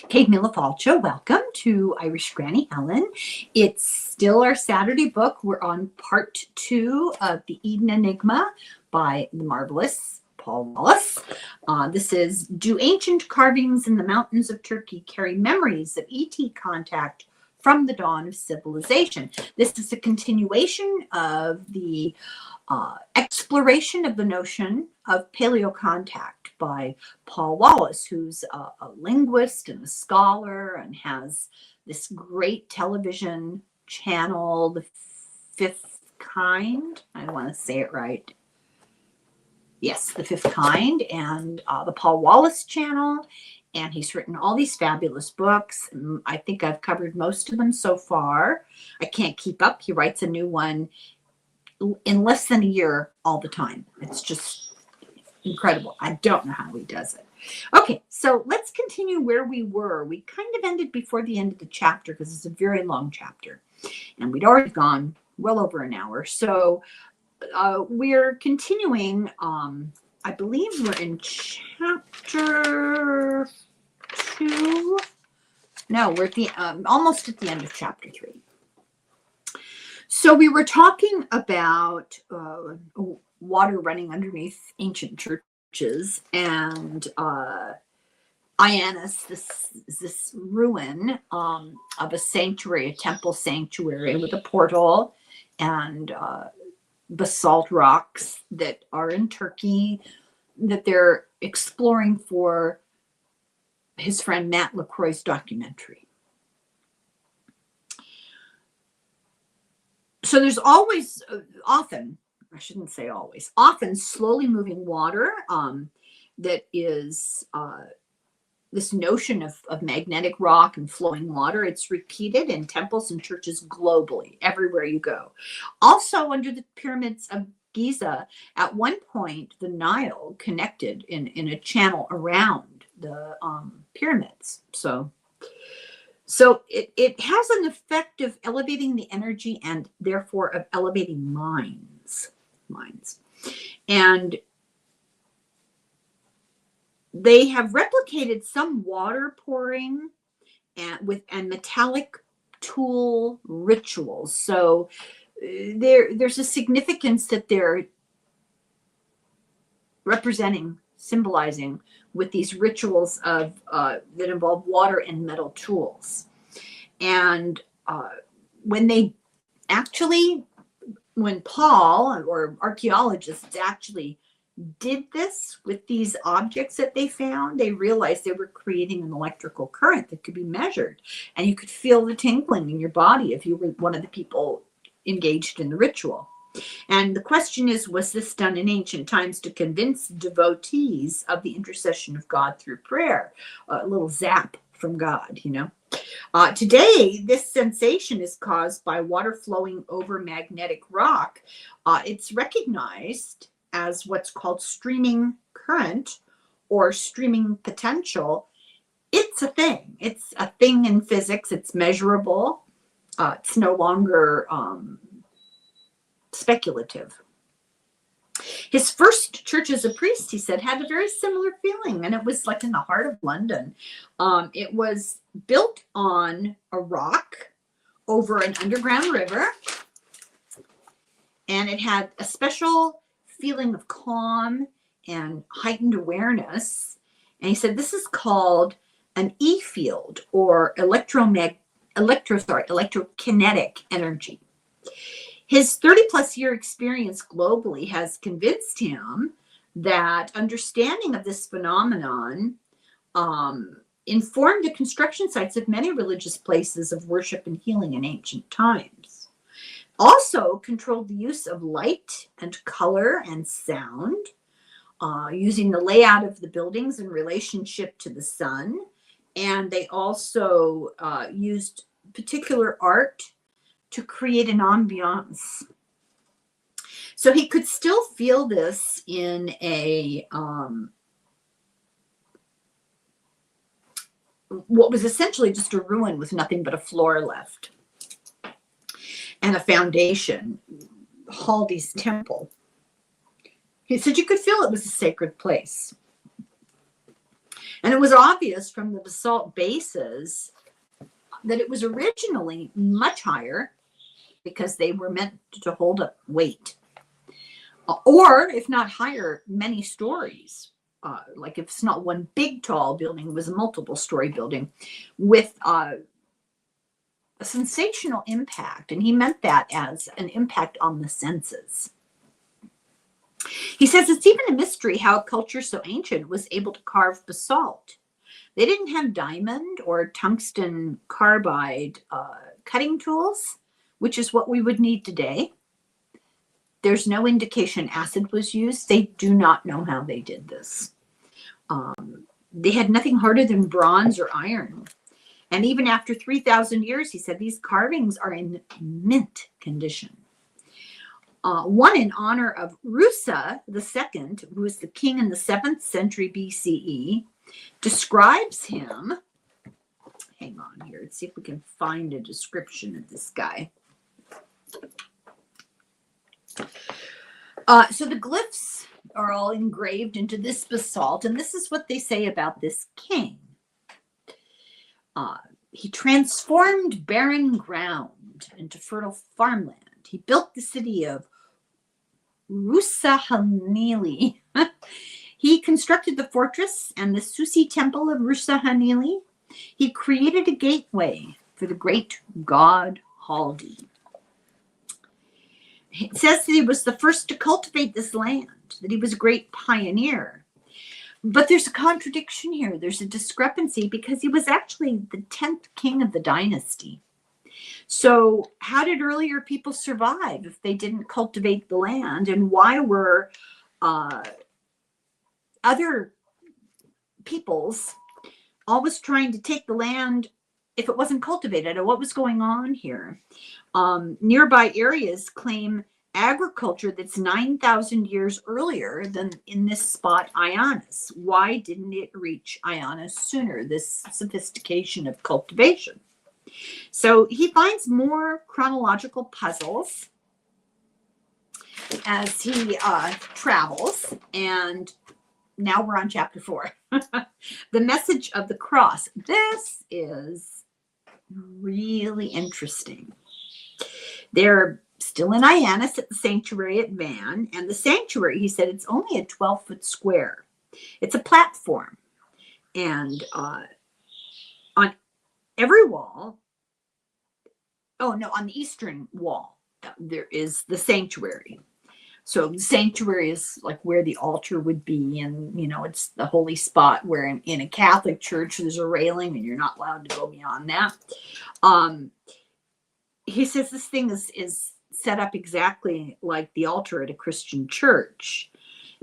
Kate Milafalcha, welcome to Irish Granny Helen. It's still our Saturday book. We're on part 2 of the Eden Enigma by the marvelous Paul Wallis. This is, do ancient carvings in the mountains of Turkey carry memories of ET contact from the dawn of civilization? This is a continuation of the exploration of the notion of paleocontact by Paul Wallis, who's a linguist and a scholar and has this great television channel, The Fifth Kind. I want to say it right. Yes, The Fifth Kind, and the Paul Wallis channel. And he's written all these fabulous books. I think I've covered most of them so far. I can't keep up. He writes a new one in less than a year all the time. It's just incredible. I don't know how he does it. Okay, so let's continue where we were. We kind of ended before the end of the chapter because it's a very long chapter. And we'd already gone well over an hour. So we're continuing. I believe we're in chapter 2. No, we're at the almost at the end of chapter 3. So we were talking about water running underneath ancient churches, and Ionis, this ruin of a sanctuary, a temple sanctuary with a portal and basalt rocks that are in Turkey that they're exploring for his friend Matt LaCroix's documentary. So there's always, often slowly moving water that is this notion of magnetic rock and flowing water. It's repeated in temples and churches globally, everywhere you go. Also, under the pyramids of Giza, at one point, the Nile connected in a channel around the pyramids. So it has an effect of elevating the energy and therefore of elevating minds. And they have replicated some water pouring and metallic tool rituals. So there's a significance that they're symbolizing with these rituals of that involve water and metal tools. And when Paul or archaeologists actually did this with these objects that they found, they realized they were creating an electrical current that could be measured, and you could feel the tingling in your body if you were one of the people engaged in the ritual. And the question is, was this done in ancient times to convince devotees of the intercession of God through prayer? A little zap from God, you know. Today, this sensation is caused by water flowing over magnetic rock. It's recognized as what's called streaming current or streaming potential. It's a thing. It's a thing in physics. It's measurable. It's no longer speculative. His first church as a priest, he said, had a very similar feeling, and it was like in the heart of London. It was built on a rock over an underground river, and it had a special feeling of calm and heightened awareness. And he said this is called an E field or electrokinetic energy. His 30-plus year experience globally has convinced him that understanding of this phenomenon informed the construction sites of many religious places of worship and healing in ancient times. Also controlled the use of light and color and sound, using the layout of the buildings in relationship to the sun. And they also used particular art to create an ambiance. So he could still feel this in a what was essentially just a ruin with nothing but a floor left and a foundation, Haldi's temple. He said you could feel it was a sacred place. And it was obvious from the basalt bases that it was originally much higher because they were meant to hold up weight. Or, if not higher, many stories. Like if it's not one big tall building, it was a multiple story building with a sensational impact. And he meant that as an impact on the senses. He says it's even a mystery how a culture so ancient was able to carve basalt. They didn't have diamond or tungsten carbide cutting tools, which is what we would need today. There's no indication acid was used. They do not know how they did this. They had nothing harder than bronze or iron. And even after 3,000 years, he said, these carvings are in mint condition. One in honor of Rusa II, who was the king in the 7th century BCE, describes him. Hang on here. Let's see if we can find a description of this guy. So the glyphs are all engraved into this basalt, and this is what they say about this king. He transformed barren ground into fertile farmland. He built the city of Rusahanili. He constructed the fortress and the Susi temple of Rusahanili. He created a gateway for the great god Haldi. It says that he was the first to cultivate this land, that he was a great pioneer. But there's a contradiction here. There's a discrepancy because he was actually the 10th king of the dynasty. So how did earlier people survive if they didn't cultivate the land? And why were other peoples always trying to take the land if it wasn't cultivated? And what was going on here? Nearby areas claim agriculture that's 9,000 years earlier than in this spot, Ionis. Why didn't it reach Ionis sooner, this sophistication of cultivation? So he finds more chronological puzzles as he travels. And now we're on chapter 4. The message of the cross. This is really interesting. They're still in Ionis at the sanctuary at Van. And the sanctuary, he said, it's only a 12-foot square. It's a platform. And on every wall, on the eastern wall, there is the sanctuary. So the sanctuary is like where the altar would be. And, it's the holy spot where in a Catholic church, there's a railing and you're not allowed to go beyond that. He says this thing is set up exactly like the altar at a Christian church.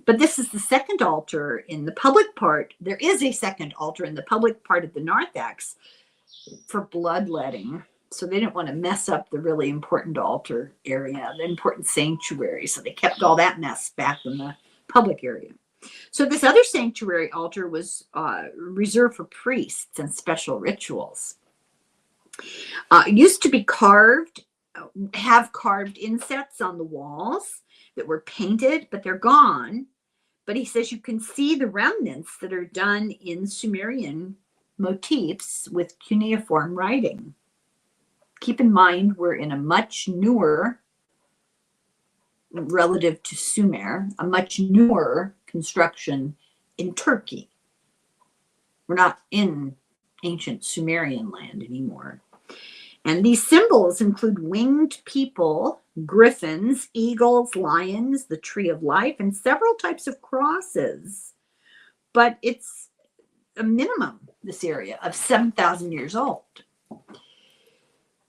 But this is the second altar in the public part. There is a second altar in the public part of the narthex for bloodletting. So they didn't want to mess up the really important altar area, the important sanctuary. So they kept all that mess back in the public area. So this other sanctuary altar was reserved for priests and special rituals. It used to be have carved insets on the walls that were painted, but they're gone. But he says you can see the remnants that are done in Sumerian motifs with cuneiform writing. Keep in mind, we're in a much newer, relative to Sumer, a much newer construction in Turkey. We're not in ancient Sumerian land anymore. And these symbols include winged people, griffins, eagles, lions, the tree of life, and several types of crosses. But it's a minimum, this area, of 7,000 years old.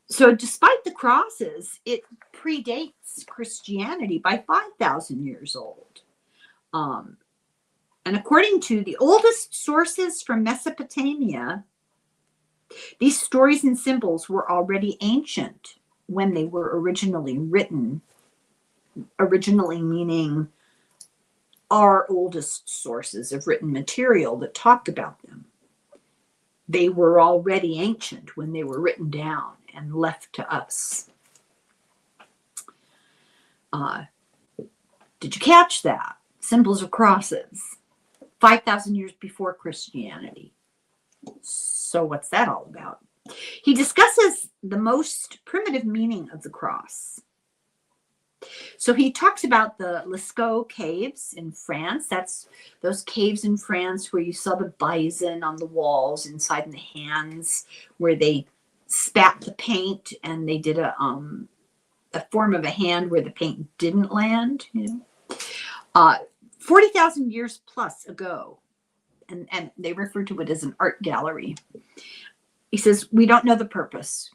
So despite the crosses, it predates Christianity by 5,000 years old. And according to the oldest sources from Mesopotamia, these stories and symbols were already ancient when they were originally written. Originally meaning our oldest sources of written material that talked about them. They were already ancient when they were written down and left to us. Did you catch that? Symbols of crosses. 5,000 years before Christianity. So what's that all about? He discusses the most primitive meaning of the cross. So he talks about the Lascaux caves in France. That's those caves in France where you saw the bison on the walls inside in the hands, where they spat the paint and they did a form of a hand where the paint didn't land. 40,000 years plus ago, and they refer to it as an art gallery. He says, we don't know the purpose.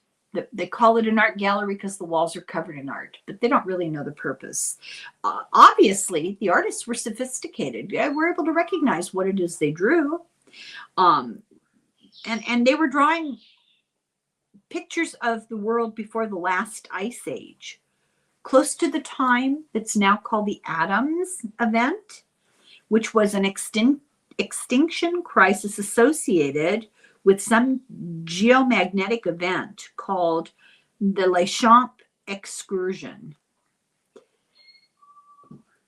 They call it an art gallery because the walls are covered in art, but they don't really know the purpose. Obviously, the artists were sophisticated. They were able to recognize what it is they drew. And they were drawing pictures of the world before the last ice age, close to the time that's now called the Adams event, which was an extinction crisis associated with some geomagnetic event called the Le Champ excursion.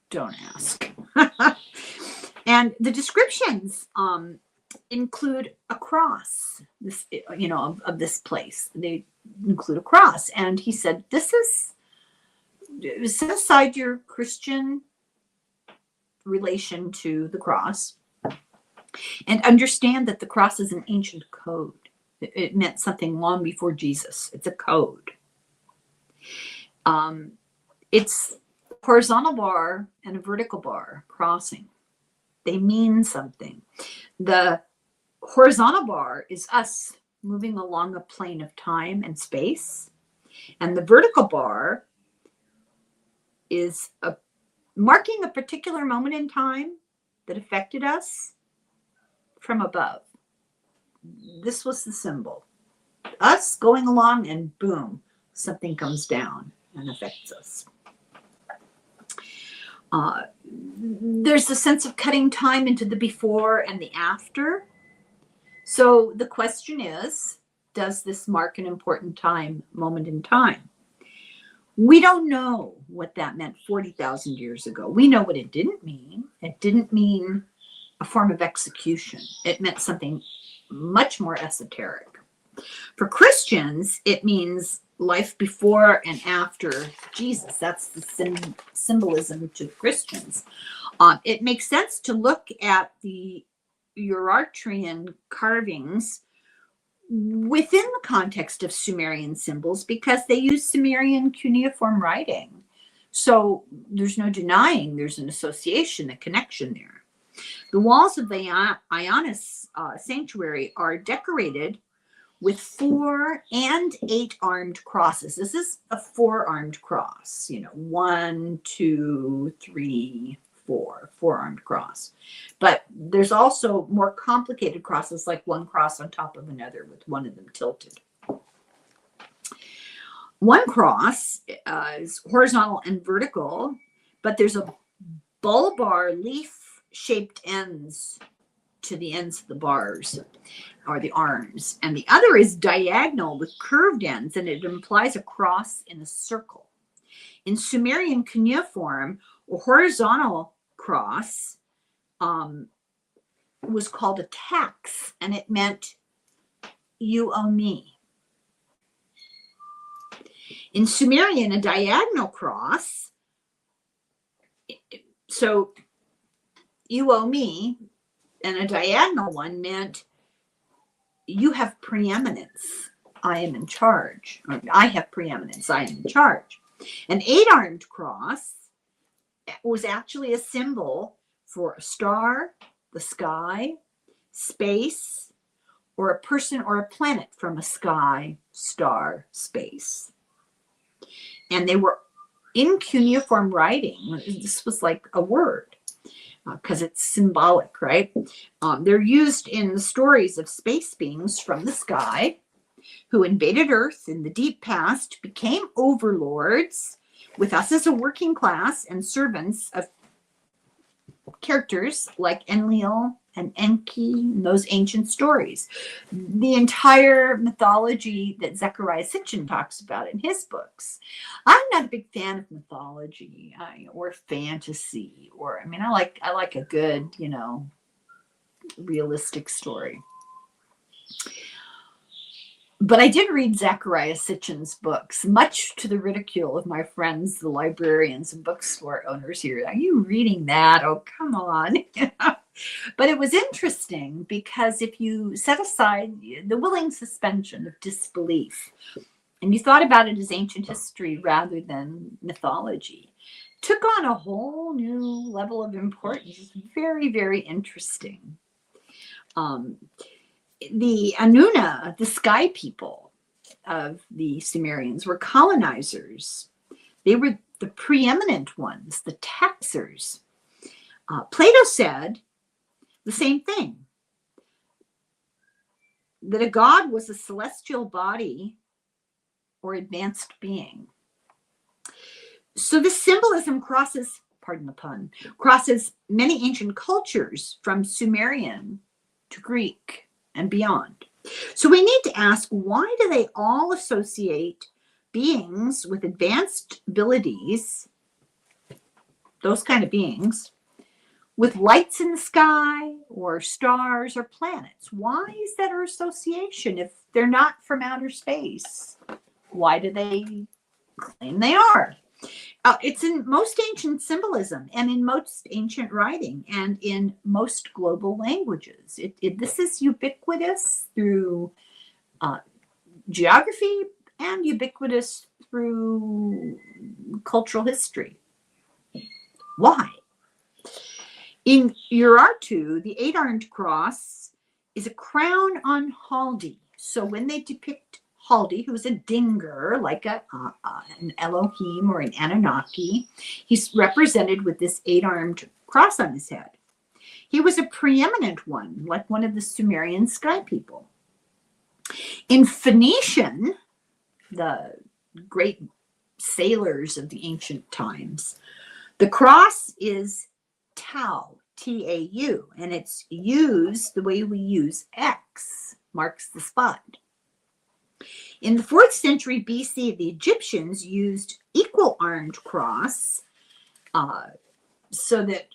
Don't ask. And the descriptions include a cross, this, of this place. They include a cross. And he said, set aside your Christian relation to the cross and understand that the cross is an ancient code. It meant something long before Jesus. It's a code. It's a horizontal bar and a vertical bar crossing. They mean something. The horizontal bar is us moving along a plane of time and space. And the vertical bar is marking a particular moment in time that affected us from above. This was the symbol. Us going along and boom, something comes down and affects us. There's a sense of cutting time into the before and the after. So the question is, does this mark an important moment in time? We don't know what that meant 40,000 years ago. We know what it didn't mean. It didn't mean a form of execution. It meant something much more esoteric. For Christians, it means life before and after Jesus. That's the symbolism to Christians. It makes sense to look at the Urartian carvings within the context of Sumerian symbols because they use Sumerian cuneiform writing. So there's no denying there's an association, a connection there. The walls of the Ionis sanctuary are decorated with 4 and 8 armed crosses. This is a 4-armed cross, 1, 2, 3, 4 armed cross. But there's also more complicated crosses, like one cross on top of another with one of them tilted. One cross is horizontal and vertical, but there's a bulbar leaf-shaped ends to the ends of the bars or the arms. And the other is diagonal with curved ends, and it implies a cross in a circle. In Sumerian cuneiform, a horizontal cross was called a tax, and it meant you owe me. In Sumerian, a diagonal cross, so you owe me, and a diagonal one meant you have preeminence. I am in charge. Or I have preeminence. I am in charge. An 8-armed cross was actually a symbol for a star, the sky, space, or a person or a planet from a sky, star, space. And they were in cuneiform writing. This was like a word because it's symbolic, right? They're used in the stories of space beings from the sky who invaded Earth in the deep past, became overlords with us as a working class and servants of characters like Enlil and Enki and those ancient stories. The entire mythology that Zecharia Sitchin talks about in his books. I'm not a big fan of mythology or fantasy, or I like a good, realistic story. But I did read Zecharia Sitchin's books, much to the ridicule of my friends, the librarians and bookstore owners here. Are you reading that? Oh, come on. But it was interesting because if you set aside the willing suspension of disbelief and you thought about it as ancient history rather than mythology, it took on a whole new level of importance. It's very, very interesting. The Anuna, the sky people of the Sumerians, were colonizers. They were the preeminent ones, the taxers. Plato said the same thing, that a god was a celestial body or advanced being. So this symbolism crosses, pardon the pun, crosses many ancient cultures from Sumerian to Greek and beyond. So we need to ask, why do they all associate beings with advanced abilities, those kind of beings, with lights in the sky or stars or planets? Why is that our association if they're not from outer space? Why do they claim they are? It's in most ancient symbolism and in most ancient writing and in most global languages. This is ubiquitous through geography and ubiquitous through cultural history. Why? In Urartu, the eight-armed cross is a crown on Haldi. So when they depict Haldi, who's a dinger, like an Elohim or an Anunnaki, he's represented with this eight-armed cross on his head. He was a preeminent one, like one of the Sumerian sky people. In Phoenician, the great sailors of the ancient times, the cross is Tau, T-A-U, and it's used the way we use X, marks the spot. In the 4th century BC, the Egyptians used equal armed cross so that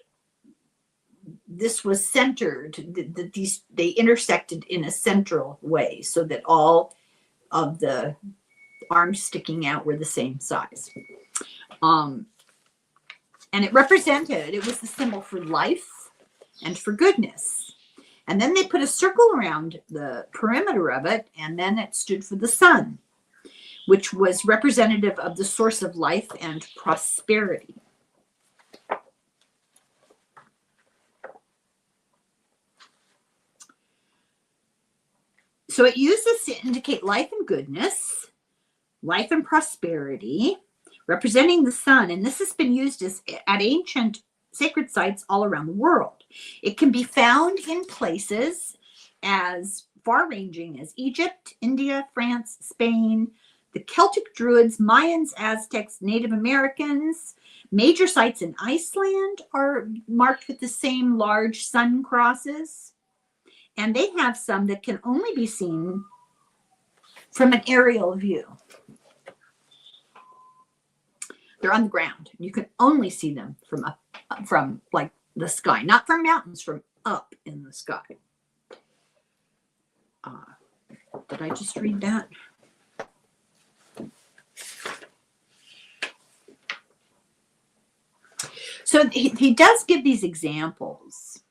this was centered, that they intersected in a central way so that all of the arms sticking out were the same size. And it was the symbol for life and for goodness. And then they put a circle around the perimeter of it, and then it stood for the sun, which was representative of the source of life and prosperity. So it uses to indicate life and goodness, life and prosperity, representing the sun. And this has been used at ancient sacred sites all around the world. It can be found in places as far-ranging as Egypt, India, France, Spain, the Celtic Druids, Mayans, Aztecs, Native Americans. Major sites in Iceland are marked with the same large sun crosses. And they have some that can only be seen from an aerial view. They're on the ground. You can only see them from like the sky, not from mountains, from up in the sky. Did I just read that? So he does give these examples.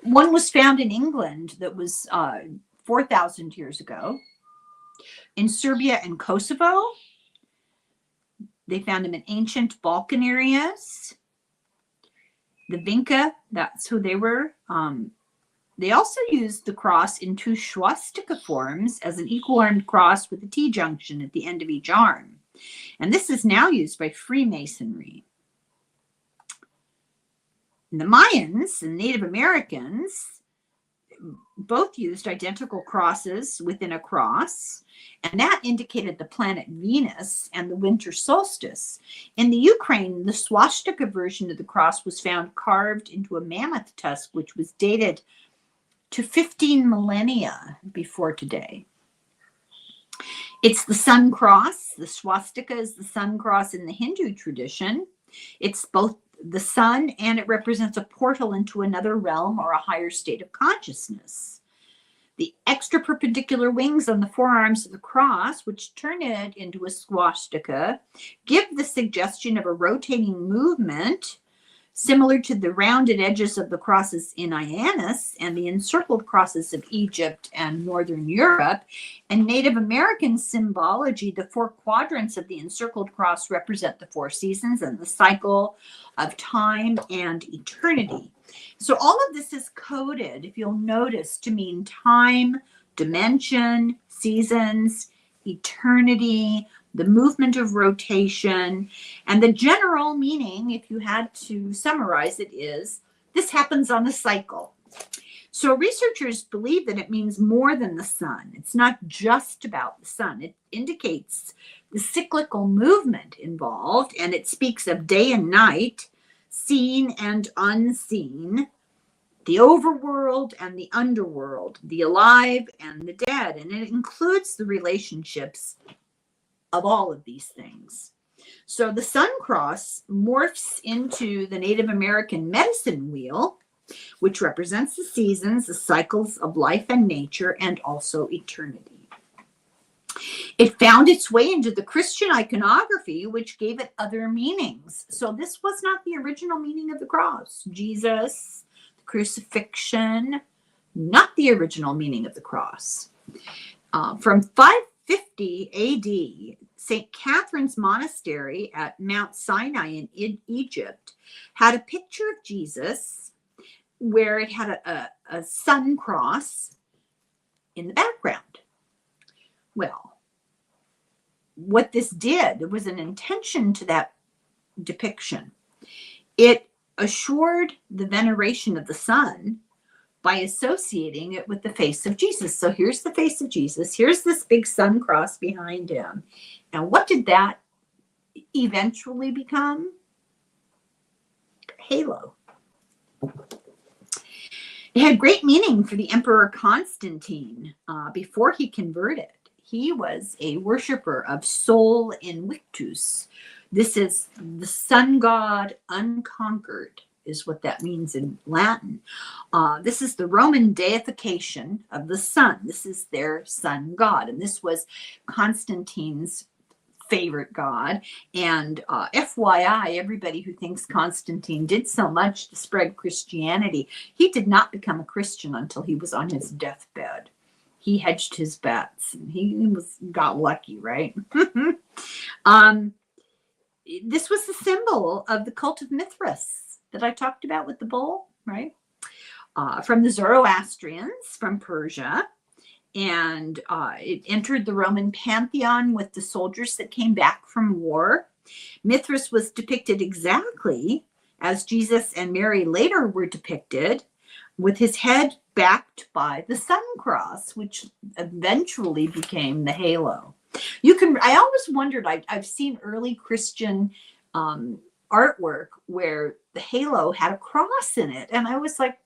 One was found in England that was 4,000 years ago. In Serbia and Kosovo, they found them in ancient Balkan areas. The Vinca, that's who they were. They also used the cross in 2 swastika forms as an equal-armed cross with a T-junction at the end of each arm. And this is now used by Freemasonry. And the Mayans and Native Americans both used identical crosses within a cross, and that indicated the planet Venus and the winter solstice. In the Ukraine, the swastika version of the cross was found carved into a mammoth tusk, which was dated to 15 millennia before today. It's the sun cross. The swastika is the sun cross in the Hindu tradition. It's both the sun, and it represents a portal into another realm or a higher state of consciousness. The extra perpendicular wings on the forearms of the cross, which turn it into a swastika, give the suggestion of a rotating movement similar to the rounded edges of the crosses in Ioannis and the encircled crosses of Egypt and Northern Europe. In Native American symbology, the four quadrants of the encircled cross represent the four seasons and the cycle of time and eternity. So all of this is coded, if you'll notice, to mean time, dimension, seasons, eternity, the movement of rotation, and the general meaning, if you had to summarize it, is this happens on a cycle. So researchers believe that it means more than the sun. It's not just about the sun. It indicates the cyclical movement involved, and it speaks of day and night, seen and unseen, the overworld and the underworld, the alive and the dead, and it includes the relationships of all of these things. So the sun cross morphs into the Native American medicine wheel, which represents the seasons, the cycles of life and nature, and also eternity. It found its way into the Christian iconography, which gave it other meanings. So this was not the original meaning of the cross. Jesus, the crucifixion, not the original meaning of the cross. From 550 AD, St. Catherine's Monastery at Mount Sinai in Egypt had a picture of Jesus where it had a sun cross in the background. Well, what this did, there was an intention to that depiction. It assured the veneration of the sun by associating it with the face of Jesus. So here's the face of Jesus. Here's this big sun cross behind him. And what did that eventually become? Halo. It had great meaning for the Emperor Constantine before he converted. He was a worshiper of Sol Invictus. This is the sun god unconquered, is what that means in Latin. This is the Roman deification of the sun. This is their sun god. And this was Constantine's favorite god. And FYI, everybody who thinks Constantine did so much to spread Christianity, he did not become a Christian until he was on his deathbed. He hedged his bets. And he got lucky, right? This was the symbol of the cult of Mithras that I talked about with the bull, right? From the Zoroastrians from Persia. And it entered the Roman pantheon with the soldiers that came back from war. Mithras was depicted exactly as Jesus and Mary later were depicted, with his head backed by the sun cross, which eventually became the halo. I always wondered, I've seen early Christian artwork where the halo had a cross in it. And I was like,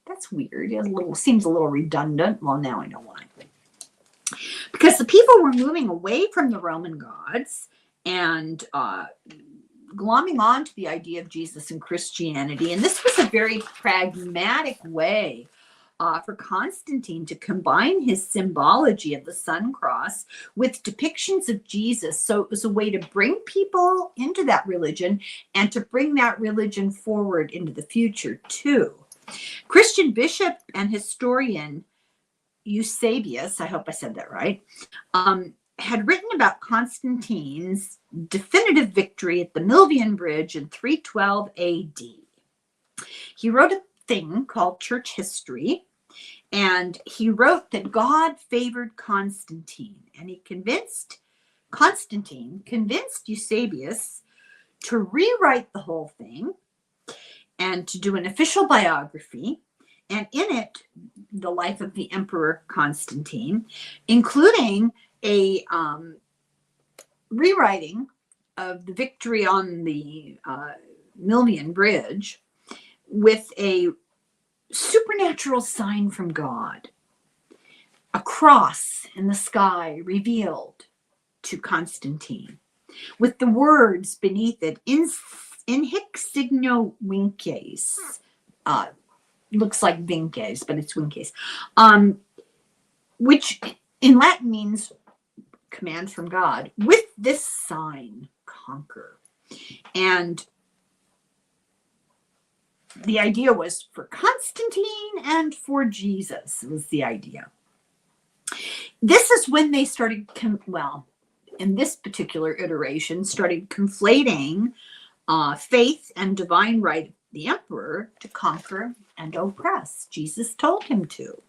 that's weird. It seems a little redundant. Well, now I know why. Because the people were moving away from the Roman gods and glomming on to the idea of Jesus and Christianity. And this was a very pragmatic way for Constantine to combine his symbology of the sun cross with depictions of Jesus. So it was a way to bring people into that religion and to bring that religion forward into the future too. Christian bishop and historian Eusebius, I hope I said that right, had written about Constantine's definitive victory at the Milvian Bridge in 312 AD. He wrote a thing called Church History, and he wrote that God favored Constantine, and Constantine convinced Eusebius to rewrite the whole thing and to do an official biography, and in it, the life of the Emperor Constantine, including a rewriting of the victory on the Milvian Bridge with a supernatural sign from God, a cross in the sky revealed to Constantine, with the words beneath it, in hic signo vinces, looks like vinces, but it's vinces, which in Latin means command from God. With this sign, conquer. And the idea was for Constantine and for Jesus was the idea. This is when they started, in this particular iteration, started conflating faith and divine right of the emperor to conquer and oppress. Jesus told him to.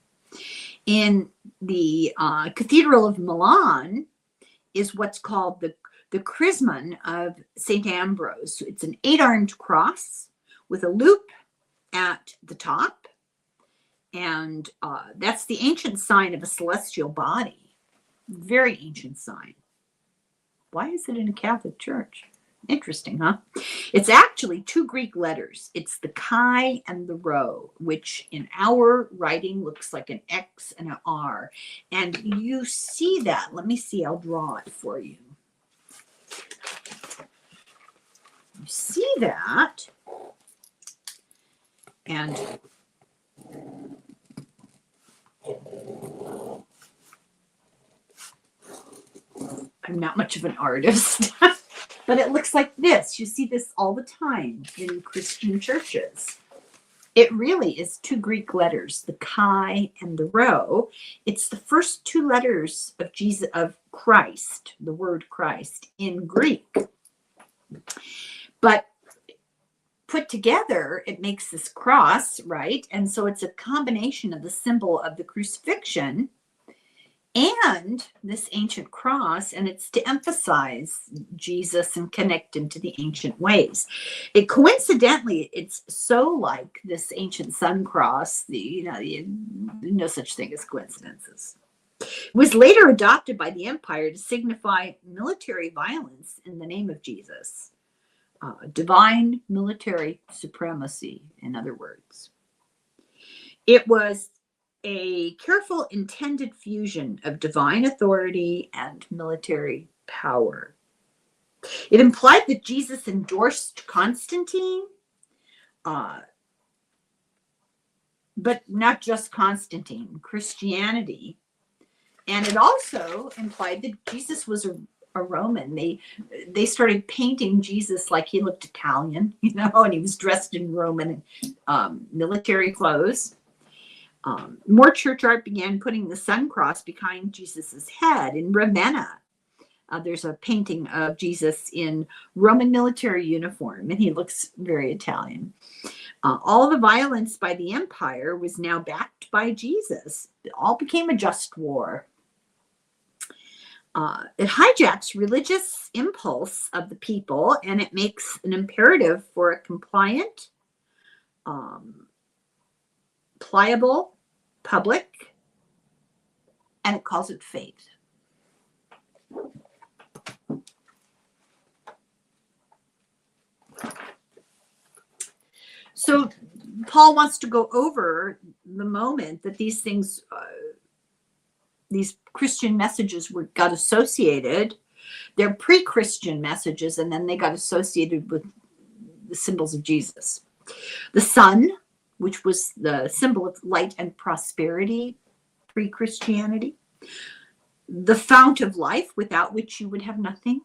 In the Cathedral of Milan is what's called the Chrismon of St. Ambrose. It's an 8-armed cross with a loop at the top. And that's the ancient sign of a celestial body. Very ancient sign. Why is it in a Catholic church? Interesting, huh? It's actually 2 Greek letters. It's the chi and the rho, which in our writing looks like an X and an R. And you see that. Let me see. I'll draw it for you. You see that. And I'm not much of an artist, but it looks like this. You see this all the time in Christian churches. It really is 2 Greek letters, the chi and the rho. It's the first 2 letters of Jesus, of Christ, the word Christ in Greek. But put together, it makes this cross, right? And so it's a combination of the symbol of the crucifixion and this ancient cross, and it's to emphasize Jesus and connect him to the ancient ways. It coincidentally, it's so like this ancient sun cross, no such thing as coincidences. It was later adopted by the empire to signify military violence in the name of Jesus. Divine military supremacy, in other words. It was a careful intended fusion of divine authority and military power. It implied that Jesus endorsed Constantine, but not just Constantine, Christianity. And it also implied that Jesus was a Roman. They started painting Jesus like he looked Italian, and he was dressed in Roman military clothes. More church art began putting the sun cross behind Jesus's head. In Ravenna, there's a painting of Jesus in Roman military uniform, and he looks very Italian. All the violence by the empire was now backed by Jesus. It all became a just war. It hijacks religious impulse of the people, and it makes an imperative for a compliant, pliable public, and it calls it faith. So Paul wants to go over the moment that these things, these Christian messages got associated. They're pre-Christian messages, and then they got associated with the symbols of Jesus. The sun, which was the symbol of light and prosperity, pre-Christianity. The fount of life, without which you would have nothing.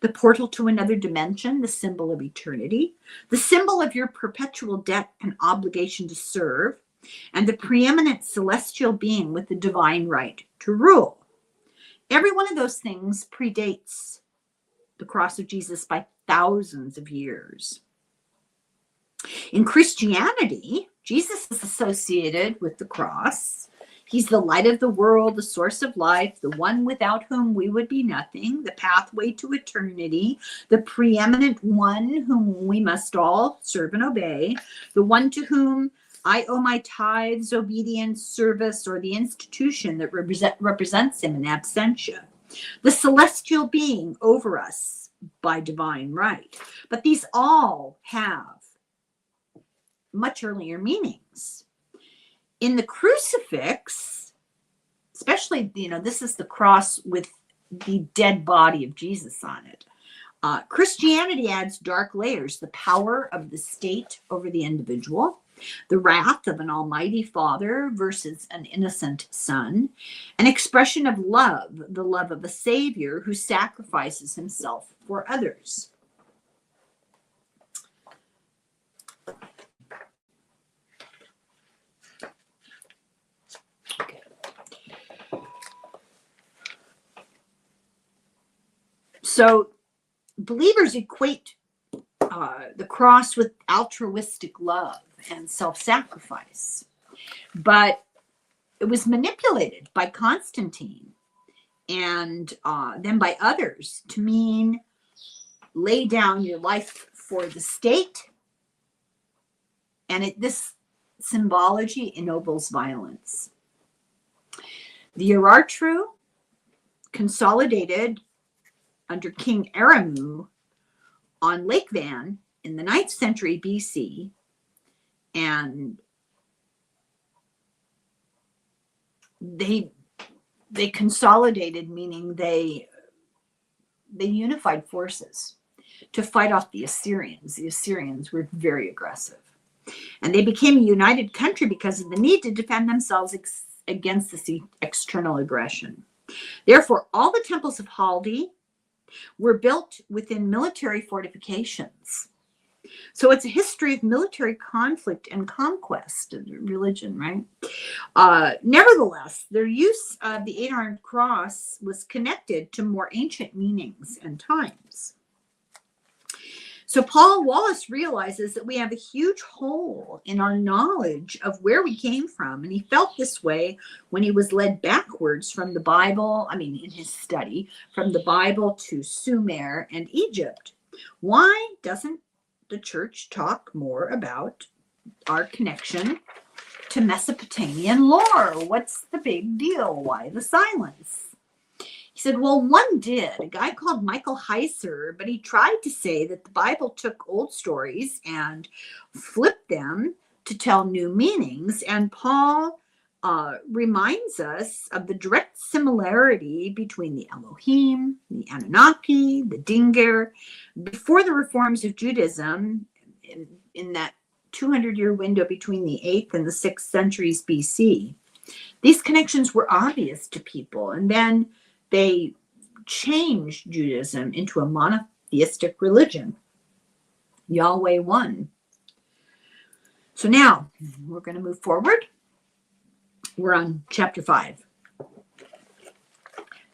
The portal to another dimension, the symbol of eternity. The symbol of your perpetual debt and obligation to serve. And the preeminent celestial being with the divine right to rule. Every one of those things predates the cross of Jesus by thousands of years. In Christianity, Jesus is associated with the cross. He's the light of the world, the source of life, the one without whom we would be nothing, the pathway to eternity, the preeminent one whom we must all serve and obey, the one to whom I owe my tithes, obedience, service, or the institution that represents him in absentia, the celestial being over us by divine right. But these all have much earlier meanings. In the crucifix, especially, this is the cross with the dead body of Jesus on it. Christianity adds dark layers: the power of the state over the individual, the wrath of an almighty father versus an innocent son, an expression of love, the love of a savior who sacrifices himself for others. Okay. So believers equate the cross with altruistic love and self-sacrifice, but it was manipulated by Constantine and then by others to mean lay down your life for the state, and this symbology ennobles violence. The Urartu consolidated under King Aramu on Lake Van in the 9th century BC, and they consolidated, meaning they unified forces to fight off the Assyrians. The Assyrians were very aggressive, and they became a united country because of the need to defend themselves against this external aggression. Therefore, all the temples of Haldi were built within military fortifications. So it's a history of military conflict and conquest of religion, right? Nevertheless, their use of the 8-armed cross was connected to more ancient meanings and times. So Paul Wallis realizes that we have a huge hole in our knowledge of where we came from. And he felt this way when he was led backwards from the Bible, in his study, from the Bible to Sumer and Egypt. Why doesn't the church talk more about our connection to Mesopotamian lore? What's the big deal? Why the silence? He said, well, one did, a guy called Michael Heiser, but he tried to say that the Bible took old stories and flipped them to tell new meanings. And Paul reminds us of the direct similarity between the Elohim, the Anunnaki, the Dingir. Before the reforms of Judaism, in that 200-year window between the 8th and the 6th centuries BC, these connections were obvious to people. And then they changed Judaism into a monotheistic religion. Yahweh one. So now we're going to move forward. We're on chapter 5.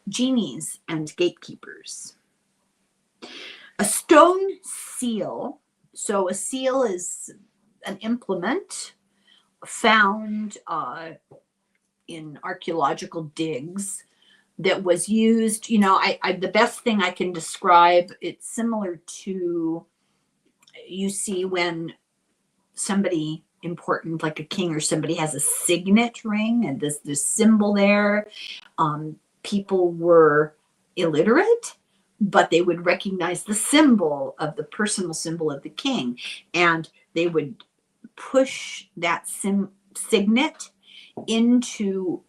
Genies and gatekeepers. A stone seal. So a seal is an implement found in archaeological digs that was used, the best thing I can describe, it's similar to, you see when somebody important, like a king or somebody, has a signet ring and this symbol there. People were illiterate, but they would recognize the symbol of the personal symbol of the king, and they would push that signet into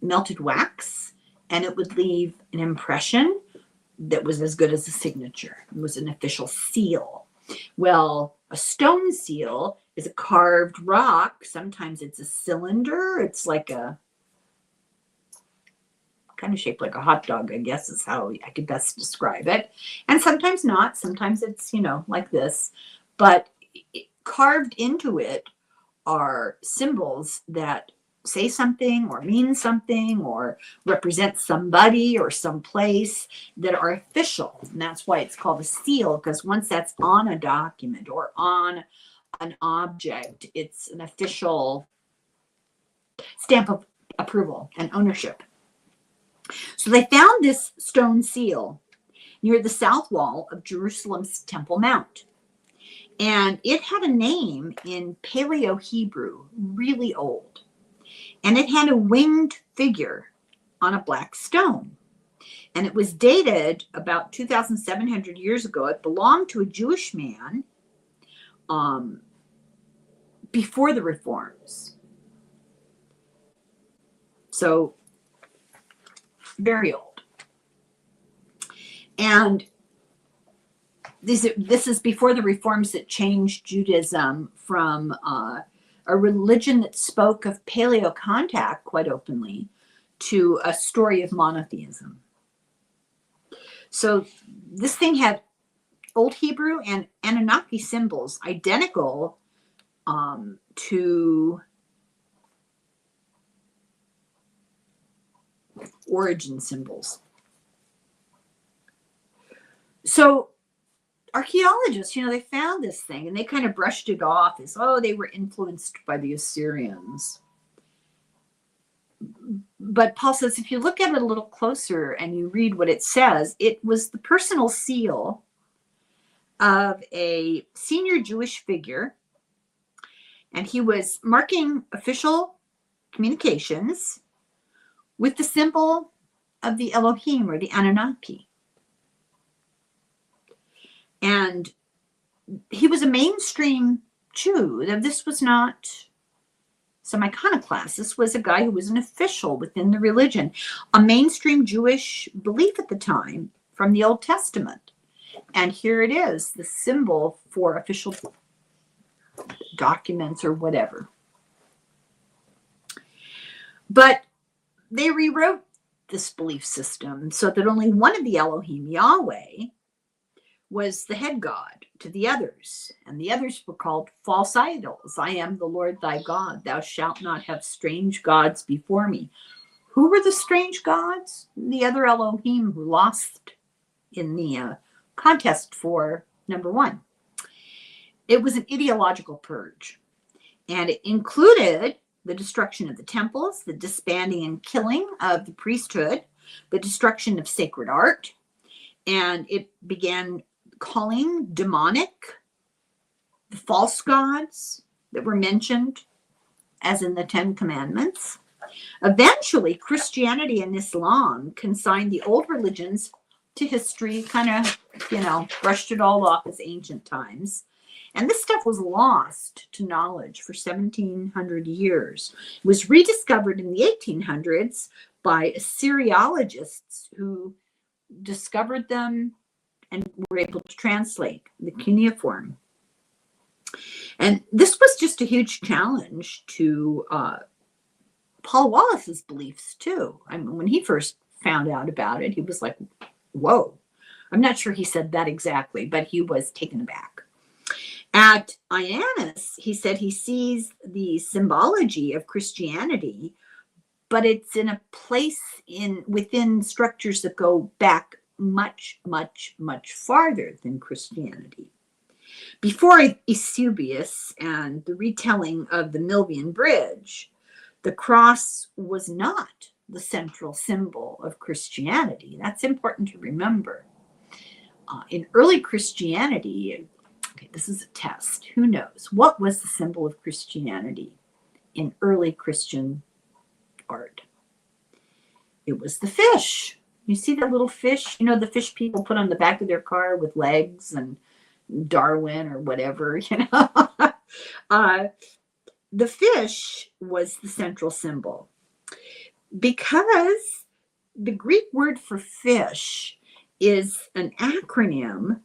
melted wax, and it would leave an impression that was as good as a signature. It was an official seal. Well, a stone seal is a carved rock. Sometimes it's a cylinder. It's like a kind of shaped like a hot dog, I guess is how I could best describe it. And sometimes not. Sometimes it's, like this. But carved into it are symbols that say something or mean something or represent somebody or some place that are official. And that's why it's called a seal, because once that's on a document or on an object, it's an official stamp of approval and ownership. So they found this stone seal near the south wall of Jerusalem's Temple Mount. And it had a name in Paleo-Hebrew, really old. And it had a winged figure on a black stone. And it was dated about 2,700 years ago. It belonged to a Jewish man before the reforms. So, very old. And this is before the reforms that changed Judaism from a religion that spoke of paleo contact quite openly to a story of monotheism. So this thing had Old Hebrew and Anunnaki symbols identical to origin symbols. So archaeologists, they found this thing and they kind of brushed it off as, oh, they were influenced by the Assyrians. But Paul says, if you look at it a little closer and you read what it says, it was the personal seal of a senior Jewish figure, and he was marking official communications with the symbol of the Elohim or the Anunnaki. And he was a mainstream Jew. This was not some iconoclast. This was a guy who was an official within the religion, a mainstream Jewish belief at the time from the Old Testament. And here it is, the symbol for official documents or whatever. But they rewrote this belief system so that only one of the Elohim, Yahweh, was the head god to the others, and the others were called false idols. I am the Lord thy God. Thou shalt not have strange gods before me. Who were the strange gods? The other Elohim who lost in the contest for number one. It was an ideological purge, and it included the destruction of the temples, the disbanding and killing of the priesthood, the destruction of sacred art, and it began calling demonic the false gods that were mentioned as in the Ten Commandments. Eventually, Christianity and Islam consigned the old religions to history, kind of, brushed it all off as ancient times. And this stuff was lost to knowledge for 1,700 years. It was rediscovered in the 1800s by Assyriologists who discovered them and were able to translate the cuneiform. And this was just a huge challenge to Paul Wallis's beliefs too. I mean, when he first found out about it, he was like, whoa. I'm not sure he said that exactly, but he was taken aback. At Ioannis, he said he sees the symbology of Christianity, but it's in a place within structures that go back much, much, much farther than Christianity. Before Eusebius and the retelling of the Milvian Bridge, the cross was not the central symbol of Christianity. That's important to remember. In early Christianity, okay, this is a test. Who knows? What was the symbol of Christianity in early Christian art? It was the fish. You see that little fish? The fish people put on the back of their car with legs and Darwin or whatever, The fish was the central symbol because the Greek word for fish is an acronym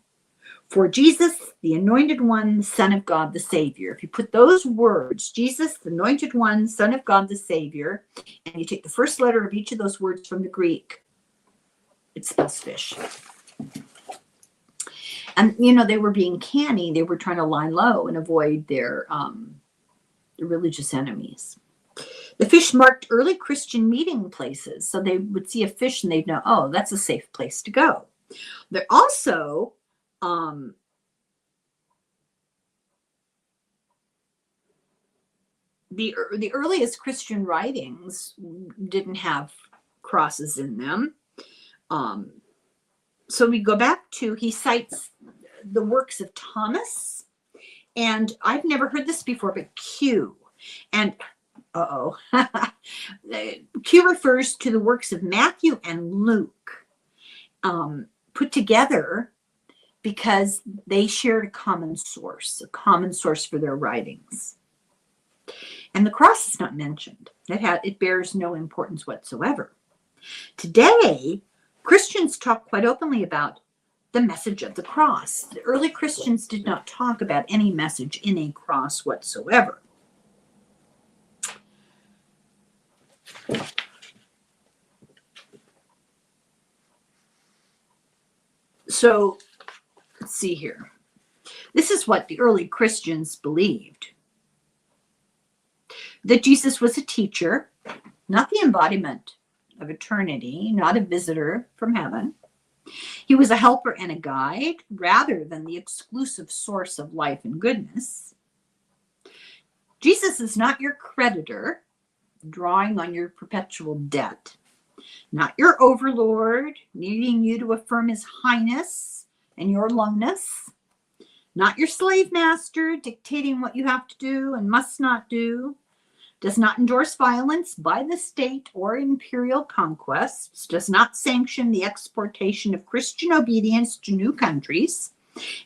for Jesus, the Anointed One, Son of God, the Savior. If you put those words, Jesus, the Anointed One, Son of God, the Savior, and you take the first letter of each of those words from the Greek, it spells fish. And, they were being canny. They were trying to lie low and avoid their religious enemies. The fish marked early Christian meeting places. So they would see a fish and they'd know, oh, that's a safe place to go. They're also the earliest Christian writings didn't have crosses in them. So we go back to, he cites the works of Thomas, and I've never heard this before, but Q. And Q refers to the works of Matthew and Luke, put together because they shared a common source for their writings. And the cross is not mentioned. It bears no importance whatsoever. Today, Christians talk quite openly about the message of the cross. The early Christians did not talk about any message in a cross whatsoever. So let's see here. This is what the early Christians believed. That Jesus was a teacher, not the embodiment of eternity, not a visitor from heaven. He was a helper and a guide rather than the exclusive source of life and goodness. Jesus is not your creditor, drawing on your perpetual debt, not your overlord, needing you to affirm his highness and your lowness, not your slave master dictating what you have to do and must not do, does not endorse violence by the state or imperial conquests, does not sanction the exportation of Christian obedience to new countries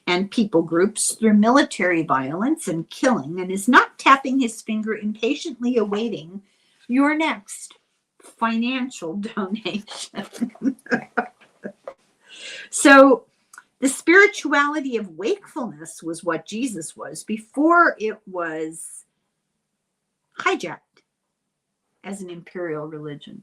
and people groups through military violence and killing, and is not tapping his finger impatiently awaiting your next financial donation. So the spirituality of wakefulness was what Jesus was before it was hijacked as an imperial religion.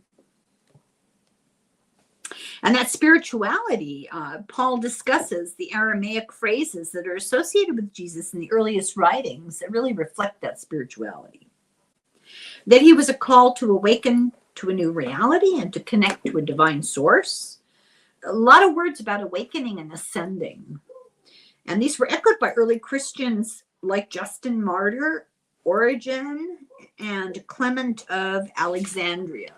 And that spirituality, Paul discusses the Aramaic phrases that are associated with Jesus in the earliest writings that really reflect that spirituality. That he was a call to awaken to a new reality and to connect to a divine source. A lot of words about awakening and ascending. And these were echoed by early Christians like Justin Martyr, Origen, and Clement of Alexandria.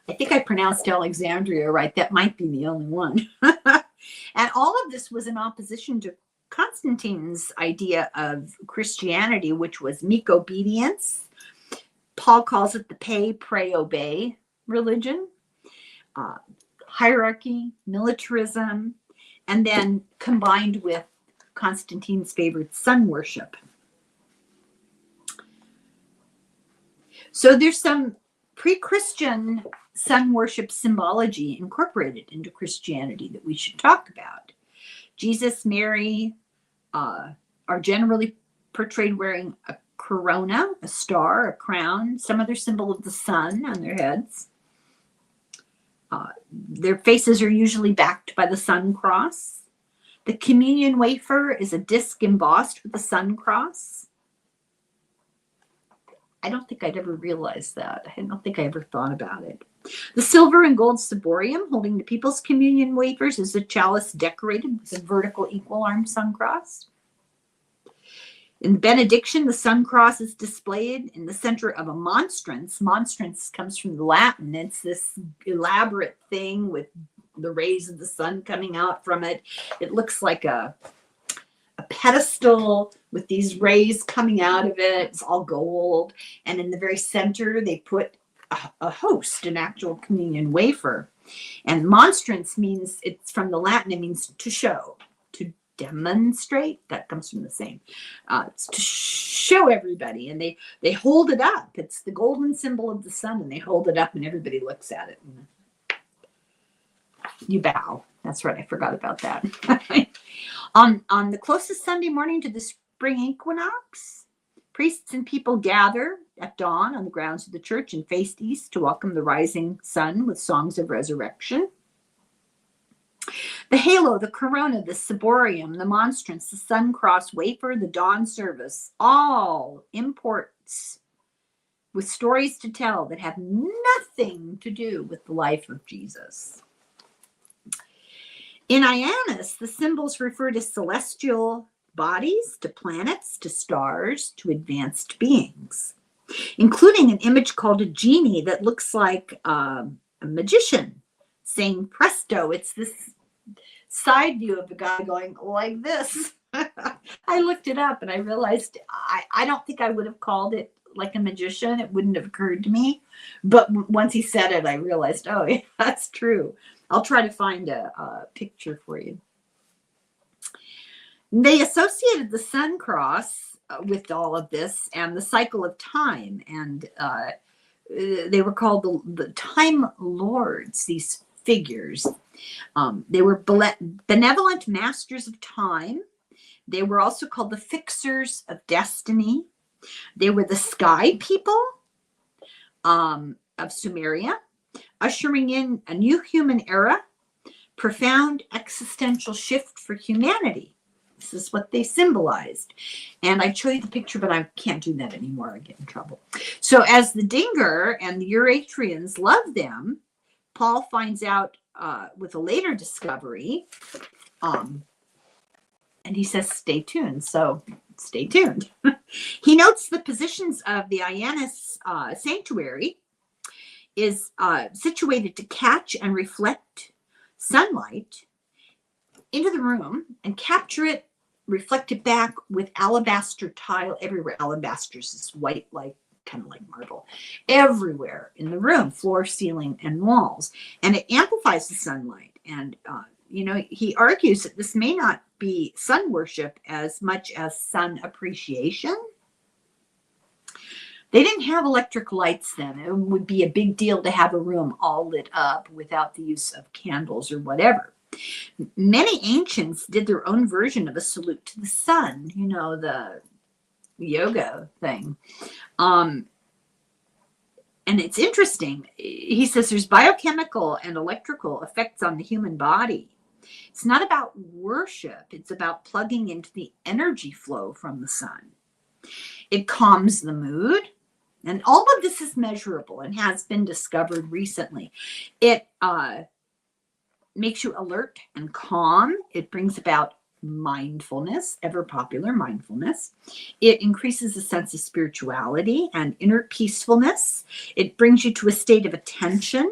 I think I pronounced Alexandria right. That might be the only one. And all of this was in opposition to Constantine's idea of Christianity, which was meek obedience. Paul calls it the pay, pray, obey religion. Hierarchy, militarism, and then combined with Constantine's favorite sun worship. So there's some pre-Christian sun worship symbology incorporated into Christianity that we should talk about. Jesus, Mary are generally portrayed wearing a corona, a star, a crown, some other symbol of the sun on their heads. Their faces are usually backed by the sun cross. The communion wafer is a disc embossed with the sun cross. I don't think I'd ever realized that. I don't think I ever thought about it. The silver and gold ciborium holding the people's communion wafers is a chalice decorated with a vertical equal-armed sun cross. In the benediction, the sun cross is displayed in the center of a monstrance. Monstrance comes from the Latin. It's this elaborate thing with the rays of the sun coming out from it. It looks like a pedestal with these rays coming out of it. It's all gold. And in the very center, they put a host, an actual communion wafer. And monstrance means, it's from the Latin, it means to show, to demonstrate. That comes from the same. It's to show everybody. And they hold it up. It's the golden symbol of the sun. And they hold it up and everybody looks at it. And you bow. That's right. I forgot about that. On the closest Sunday morning to the spring equinox, priests and people gather at dawn on the grounds of the church and face east to welcome the rising sun with songs of resurrection. The halo, the corona, the ciborium, the monstrance, the sun cross wafer, the dawn service, all imports with stories to tell that have nothing to do with the life of Jesus. In Ioannis, the symbols refer to celestial bodies, to planets, to stars, to advanced beings, including an image called a genie that looks like a magician saying presto. It's this side view of the guy going like this. I looked it up and I realized I don't think I would have called it like a magician. It wouldn't have occurred to me. But once he said it, I realized, oh, yeah, that's true. I'll try to find a picture for you. They associated the sun cross with all of this and the cycle of time. And they were called the time lords, these figures. They were benevolent masters of time. They were also called the fixers of destiny. They were the sky people of Sumeria, ushering in a new human era, profound existential shift for humanity. This is what they symbolized. And I'd show you the picture, but I can't do that anymore. I get in trouble. So as the Dinger and the Euratrians love them, Paul finds out with a later discovery, and he says, stay tuned. So stay tuned. He notes the positions of the Ioannis sanctuary is situated to catch and reflect sunlight into the room and capture it, reflect it back with alabaster tile everywhere. Alabaster is this white, like kind of like marble, everywhere in the room, floor, ceiling, and walls. And it amplifies the sunlight. And, he argues that this may not be sun worship as much as sun appreciation. They didn't have electric lights then. It would be a big deal to have a room all lit up without the use of candles or whatever. Many ancients did their own version of a salute to the sun, the yoga thing. And it's interesting. He says there's biochemical and electrical effects on the human body. It's not about worship. It's about plugging into the energy flow from the sun. It calms the mood. And all of this is measurable and has been discovered recently. It makes you alert and calm. It brings about mindfulness, ever popular mindfulness. It increases a sense of spirituality and inner peacefulness. It brings you to a state of attention.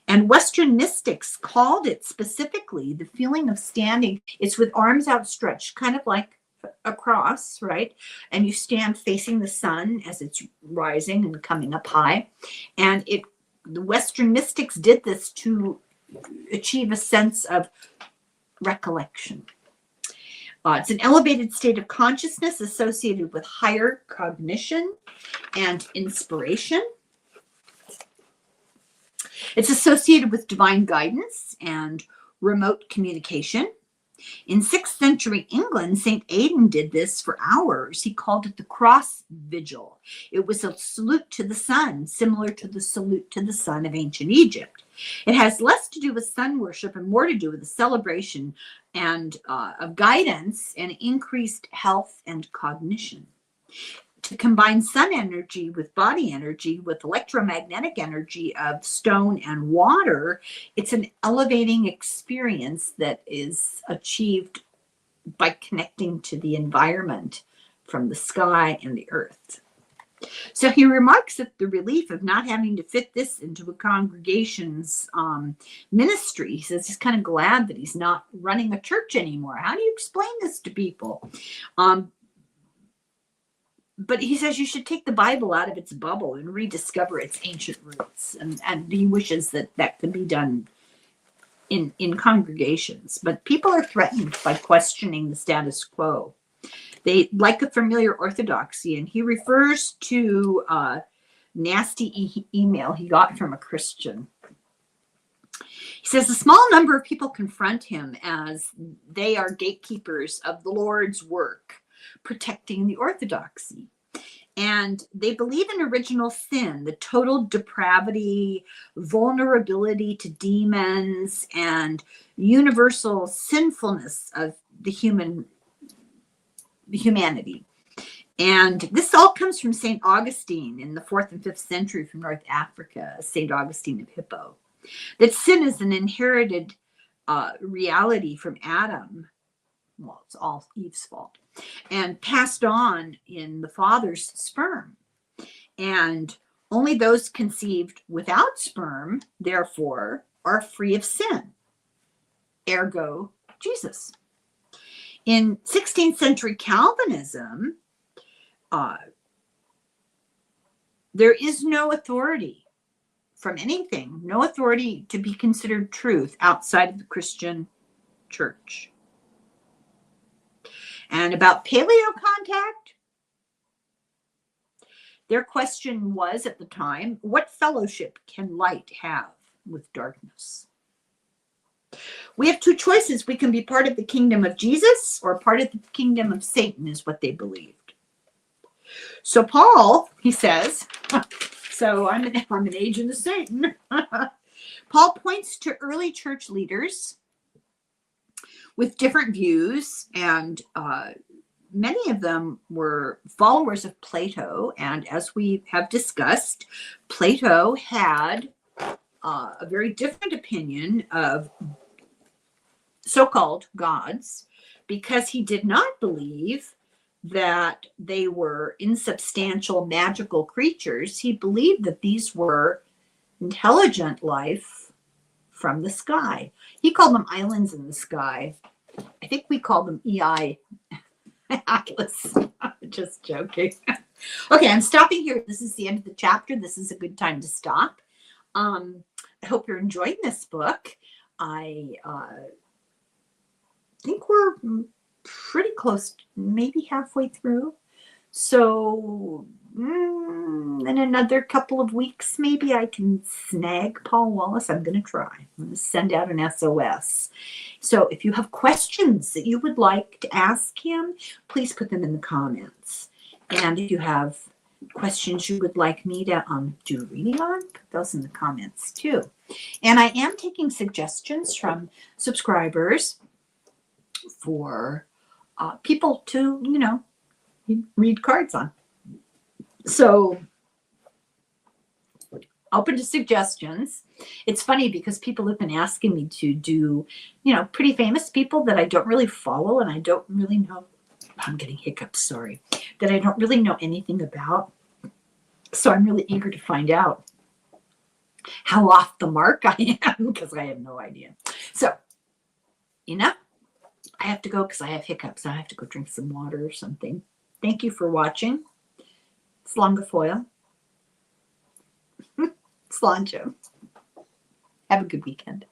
And Western mystics called it specifically the feeling of standing. It's with arms outstretched, kind of like a cross, right? And you stand facing the sun as it's rising and coming up high. And the Western mystics did this to achieve a sense of recollection. It's an elevated state of consciousness associated with higher cognition and inspiration. It's associated with divine guidance and remote communication. In 6th century England, St. Aidan did this for hours. He called it the cross vigil. It was a salute to the sun, similar to the salute to the sun of ancient Egypt. It has less to do with sun worship and more to do with the celebration and of guidance and increased health and cognition. To combine sun energy with body energy, with electromagnetic energy of stone and water, it's an elevating experience that is achieved by connecting to the environment from the sky and the earth. So he remarks at the relief of not having to fit this into a congregation's ministry. He says he's kind of glad that he's not running a church anymore. How do you explain this to people? But he says you should take the Bible out of its bubble and rediscover its ancient roots. And he wishes that could be done in congregations. But people are threatened by questioning the status quo. They like a familiar orthodoxy. And he refers to a nasty email he got from a Christian. He says a small number of people confront him as they are gatekeepers of the Lord's work, protecting the orthodoxy. And they believe in original sin, the total depravity, vulnerability to demons, and universal sinfulness of the humanity. And this all comes from St. Augustine in the 4th and 5th century from North Africa, St. Augustine of Hippo. That sin is an inherited reality from Adam. Well, it's all Eve's fault. And passed on in the father's sperm. And only those conceived without sperm, therefore, are free of sin. Ergo, Jesus. In 16th century Calvinism, there is no authority from anything, no authority to be considered truth outside of the Christian church. And about paleo contact, their question was at the time, what fellowship can light have with darkness? We have two choices. We can be part of the kingdom of Jesus or part of the kingdom of Satan, is what they believed. So Paul, he says, so I'm an agent of Satan. Paul points to early church leaders with different views, and many of them were followers of Plato. And as we have discussed, Plato had a very different opinion of so-called gods, because he did not believe that they were insubstantial magical creatures. He believed that these were intelligent life from the sky. He called them islands in the sky. I think we call them EI Atlas. Just joking. Okay, I'm stopping here. This is the end of the chapter. This is a good time to stop. I hope you're enjoying this book. I think we're pretty close, maybe halfway through. So in another couple of weeks, maybe I can snag Paul Wallis. I'm going to try. I'm going to send out an SOS. So if you have questions that you would like to ask him, please put them in the comments. And if you have questions you would like me to do a reading on, put those in the comments too. And I am taking suggestions from subscribers for people to, read cards on. So open to suggestions. It's funny because people have been asking me to do, pretty famous people that I don't really follow and I don't really know. I'm getting hiccups, sorry. That I don't really know anything about. So I'm really eager to find out how off the mark I am, because I have no idea. So, I have to go because I have hiccups. I have to go drink some water or something. Thank you for watching. Slongafoil. Slancho. Have a good weekend.